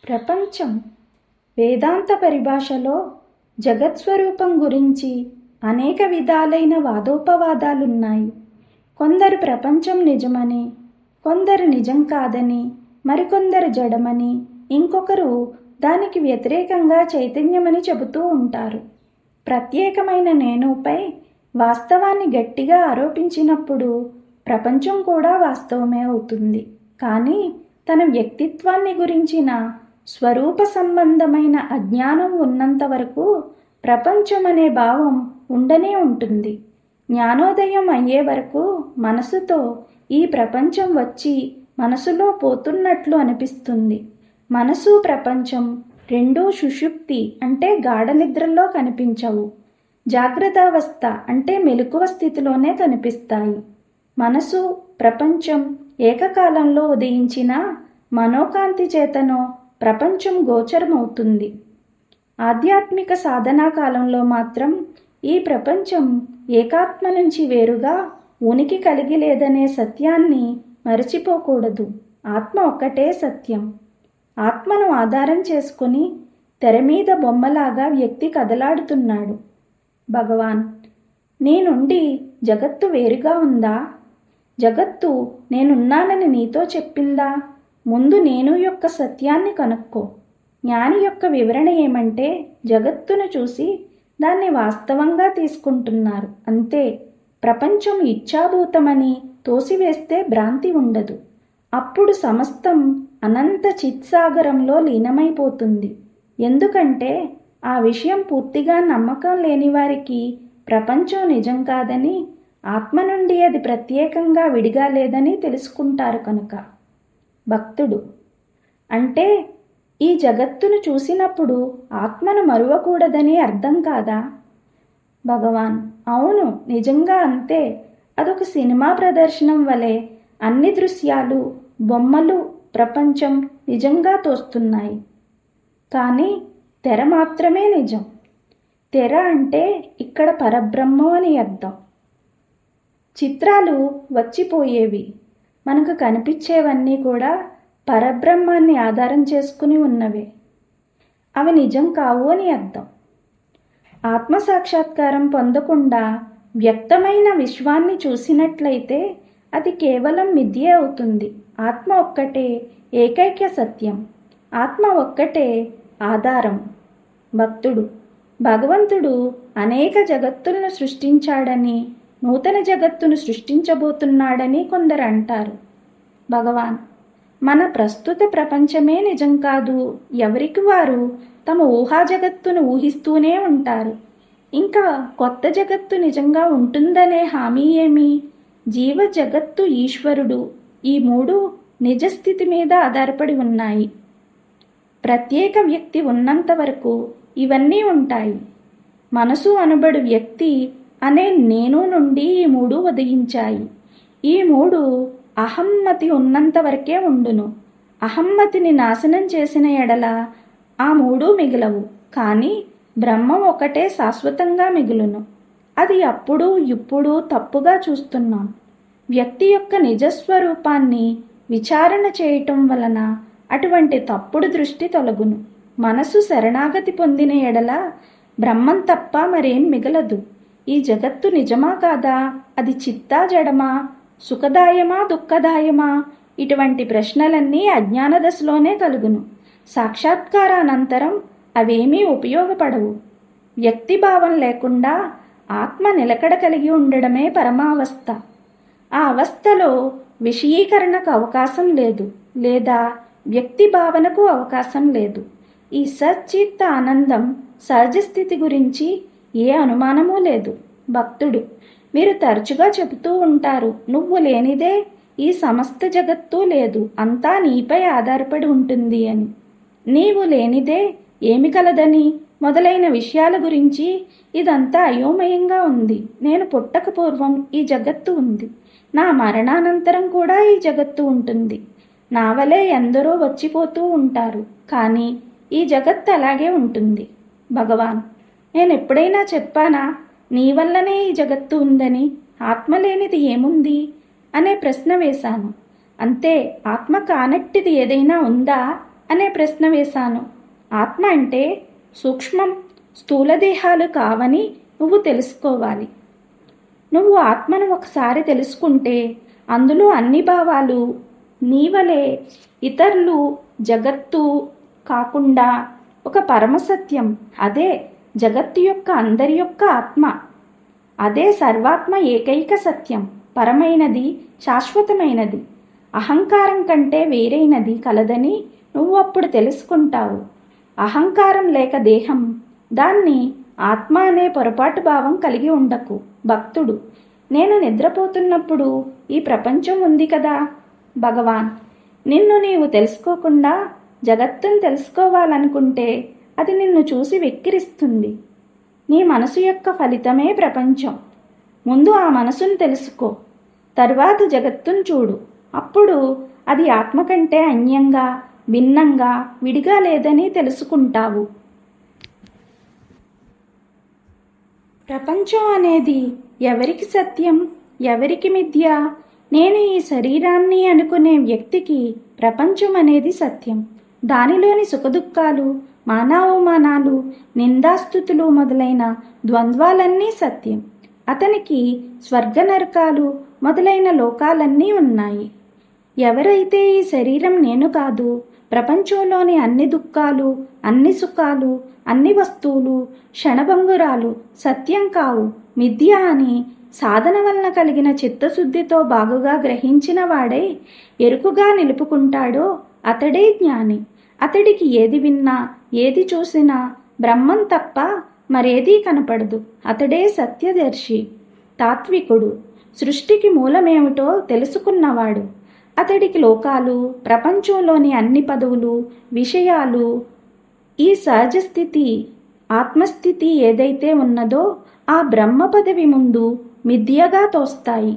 ప్రపంచం వేదాంత పరిభాషలో జగత్స్వరూపం గురించి అనేక విధాలైన వాదోపవాదాలున్నాయి. కొందరు ప్రపంచం నిజమని, కొందరు నిజం కాదని, మరికొందరు జడమని, ఇంకొకరు దానికి వ్యతిరేకంగా చైతన్యమని చెబుతూ ఉంటారు. ప్రత్యేకమైన నేనుపై వాస్తవాన్ని గట్టిగా ఆరోపించినప్పుడు ప్రపంచం కూడా వాస్తవమే అవుతుంది. కానీ తన వ్యక్తిత్వాన్ని గురించిన స్వరూప సంబంధమైన అజ్ఞానం ఉన్నంత వరకు ప్రపంచం అనే భావం ఉండనే ఉంటుంది. జ్ఞానోదయం అయ్యే వరకు మనసుతో ఈ ప్రపంచం వచ్చి మనసులో పోతున్నట్లు అనిపిస్తుంది. మనసు ప్రపంచం రెండూ సుషుప్తి అంటే గాఢ నిద్రలో కనిపించవు. జాగ్రత్తావస్థ అంటే మెలకువ స్థితిలోనే కనిపిస్తాయి. మనసు ప్రపంచం ఏకకాలంలో ఉదయించిన మనోకాంతి చేతనో ప్రపంచం గోచరమవుతుంది. ఆధ్యాత్మిక సాధనా కాలంలో మాత్రం ఈ ప్రపంచం ఏకాత్మ నుంచి వేరుగా ఉనికి కలిగి లేదనే సత్యాన్ని మరచిపోకూడదు. ఆత్మ ఒక్కటే సత్యం. ఆత్మను ఆధారం చేసుకుని తెర మీద బొమ్మలాగా వ్యక్తి కదలాడుతున్నాడు. భగవాన్, నీ నుండి జగత్తు వేరుగా ఉందా? జగత్తు నేనున్నానని నీతో చెప్పిందా? ముందు నేను యొక్క సత్యాన్ని కనుక్కో. జ్ఞాని యొక్క వివరణ ఏమంటే జగత్తును చూసి దాన్ని వాస్తవంగా తీసుకుంటున్నారు అంతే. ప్రపంచం ఇచ్ఛాభూతమని తోసివేస్తే భ్రాంతి ఉండదు. అప్పుడు సమస్తం అనంత చిత్సాగరంలో లీనమైపోతుంది. ఎందుకంటే ఆ విషయం పూర్తిగా నమ్మకం లేని వారికి ప్రపంచం నిజం కాదని, ఆత్మ నుండి అది ప్రత్యేకంగా విడిగా లేదని తెలుసుకుంటారు కనుక. భక్తుడు: అంటే ఈ జగత్తును చూసినప్పుడు ఆత్మను మరువకూడదని అర్థం కాదా? భగవాన్: అవును, నిజంగా అంతే. అదొక సినిమా ప్రదర్శనం వలె అన్ని దృశ్యాలు, బొమ్మలు, ప్రపంచం నిజంగా తోస్తున్నాయి. కానీ తెర మాత్రమే నిజం. తెర అంటే ఇక్కడ పరబ్రహ్మం అని అర్థం. చిత్రాలు వచ్చిపోయేవి. మనకు కనిపించేవన్నీ కూడా పరబ్రహ్మాన్ని ఆధారం చేసుకుని ఉన్నవే. అవి నిజం కావు అని అర్థం. ఆత్మసాక్షాత్కారం పొందకుండా వ్యక్తమైన విశ్వాన్ని చూసినట్లయితే అది కేవలం మిథ్యే అవుతుంది. ఆత్మ ఒక్కటే ఏకైక సత్యం. ఆత్మ ఒక్కటే ఆధారం. భక్తుడు: భగవంతుడు అనేక జగత్తులను సృష్టించాడని, నూతన జగత్తును సృష్టించబోతున్నాడని కొందరు అంటారు. భగవాన్: మన ప్రస్తుత ప్రపంచమే నిజం కాదు. ఎవరికి వారు తమ ఊహా జగత్తును ఊహిస్తూనే ఉంటారు. ఇంకా కొత్త జగత్తు నిజంగా ఉంటుందనే హామీ ఏమి? జీవ, జగత్తు, ఈశ్వరుడు ఈ మూడు నిజస్థితి మీద ఆధారపడి ఉన్నాయి. ప్రత్యేక వ్యక్తి ఉన్నంత వరకు ఇవన్నీ ఉంటాయి. మనసు అనబడు వ్యక్తి అనే నేను నుండి ఈ మూడు ఉదయించాయి. ఈ మూడు అహమ్మతి ఉన్నంత వరకే ఉండును. అహమ్మతిని నాశనం చేసిన ఎడల ఆ మూడు మిగలవు. కానీ బ్రహ్మం ఒకటే శాశ్వతంగా మిగులును. అది అప్పుడు ఇప్పుడు తప్పుగా చూస్తున్నాం. వ్యక్తి యొక్క నిజస్వరూపాన్ని విచారణ చేయటం వలన అటువంటి తప్పుడు దృష్టి తొలగును. మనసు శరణాగతి పొందిన ఎడల బ్రహ్మం తప్ప మరేం మిగలదు. ఈ జగత్తు నిజమా కాదా? అది చిత్తా జడమా? సుఖదాయమా దుఃఖదాయమా? ఇటువంటి ప్రశ్నలన్నీ అజ్ఞాన దశలోనే కలుగును. సాక్షాత్కారానంతరం అవేమీ ఉపయోగపడవు. వ్యక్తిభావం లేకుండా ఆత్మ నిలకడ కలిగి ఉండడమే పరమావస్థ. ఆ అవస్థలో విషయీకరణకు అవకాశం లేదు, లేదా వ్యక్తి భావనకు అవకాశం లేదు. ఈ సచ్చిత్త ఆనందం సహజస్థితి గురించి ఏ అనుమానమూ లేదు. భక్తుడు: మీరు తరచుగా చెబుతూ ఉంటారు, నువ్వు లేనిదే ఈ సమస్త జగత్తు లేదు, అంతా నీపై ఆధారపడి ఉంటుంది అని. నీవు లేనిదే ఏమి కలదని మొదలైన విషయాల గురించి ఇదంతా అయోమయంగా ఉంది. నేను పుట్టక పూర్వం ఈ జగత్తు ఉంది. నా మరణానంతరం కూడా ఈ జగత్తు ఉంటుంది. నా వలె ఎందరో వచ్చిపోతూ ఉంటారు. కానీ ఈ జగత్తు అలాగే ఉంటుంది. భగవాన్: నేను ఎప్పుడైనా చెప్పానా నీ వల్లనే ఈ జగత్తు ఉందని? ఆత్మ లేనిది ఏముంది అనే ప్రశ్న వేశాను. అంతే. ఆత్మ కానట్టిది ఏదైనా ఉందా అనే ప్రశ్న వేశాను. ఆత్మ అంటే సూక్ష్మం, స్థూలదేహాలు కావని నువ్వు తెలుసుకోవాలి. నువ్వు ఆత్మను ఒకసారి తెలుసుకుంటే అందులో అన్ని భావాలు నీవలే ఇతరులు జగత్తు కాకుండా ఒక పరమసత్యం, అదే జగత్తు యొక్క అందరి యొక్క ఆత్మ, అదే సర్వాత్మ ఏకైక సత్యం, పరమైనది, శాశ్వతమైనది, అహంకారం కంటే వేరైనది కలదని నువ్వు అప్పుడు తెలుసుకుంటావు. అహంకారం లేక దేహం, దాన్ని ఆత్మ అనే పొరపాటు భావం కలిగి ఉండకు. భక్తుడు: నేను నిద్రపోతున్నప్పుడు ఈ ప్రపంచం ఉంది కదా భగవాన్, నిన్ను నీవు తెలుసుకోకుండా జగత్తును తెలుసుకోవాలనుకుంటే అది నిన్ను చూసి వెక్కిరిస్తుంది. నీ మనసు యొక్క ఫలితమే ప్రపంచం. ముందు ఆ మనసును తెలుసుకో, తరువాత జగత్తును చూడు. అప్పుడు అది ఆత్మ కంటే అన్యంగా, భిన్నంగా, విడిగా లేదని తెలుసుకుంటావు. ప్రపంచం అనేది ఎవరికి సత్యం, ఎవరికి మిథ్య? నేను ఈ శరీరాన్ని అనుకునే వ్యక్తికి ప్రపంచం అనేది సత్యం. దానిలోని సుఖదుఖాలు, మానావమానాలు, నిందాస్తుతులు మొదలైన ద్వంద్వాలన్నీ సత్యం. అతనికి స్వర్గ నరకాలు మొదలైన లోకాలన్నీ ఉన్నాయి. ఎవరైతే ఈ శరీరం నేను కాదు, ప్రపంచంలోని అన్ని దుఃఖాలు, అన్ని సుఖాలు, అన్ని వస్తువులు క్షణభంగురాలు, సత్యం కావు, మిథ్య అని సాధన వలన కలిగిన చిత్తశుద్ధితో బాగుగా గ్రహించిన వాడే ఎరుకుగా నిలుపుకుంటాడో అతడే జ్ఞాని. అతడికి ఏది విన్నా, ఏది చూసినా బ్రహ్మం తప్ప మరేదీ కనపడదు. అతడే సత్యదర్శి, తాత్వికుడు, సృష్టికి మూలమేమిటో తెలుసుకున్నవాడు. అతడికి లోకాలు, ప్రపంచంలోని అన్ని పదవులు, విషయాలు, ఈ సహజ స్థితి, ఆత్మస్థితి ఏదైతే ఉన్నదో ఆ బ్రహ్మ పదవి ముందు మిథ్యగా తోస్తాయి.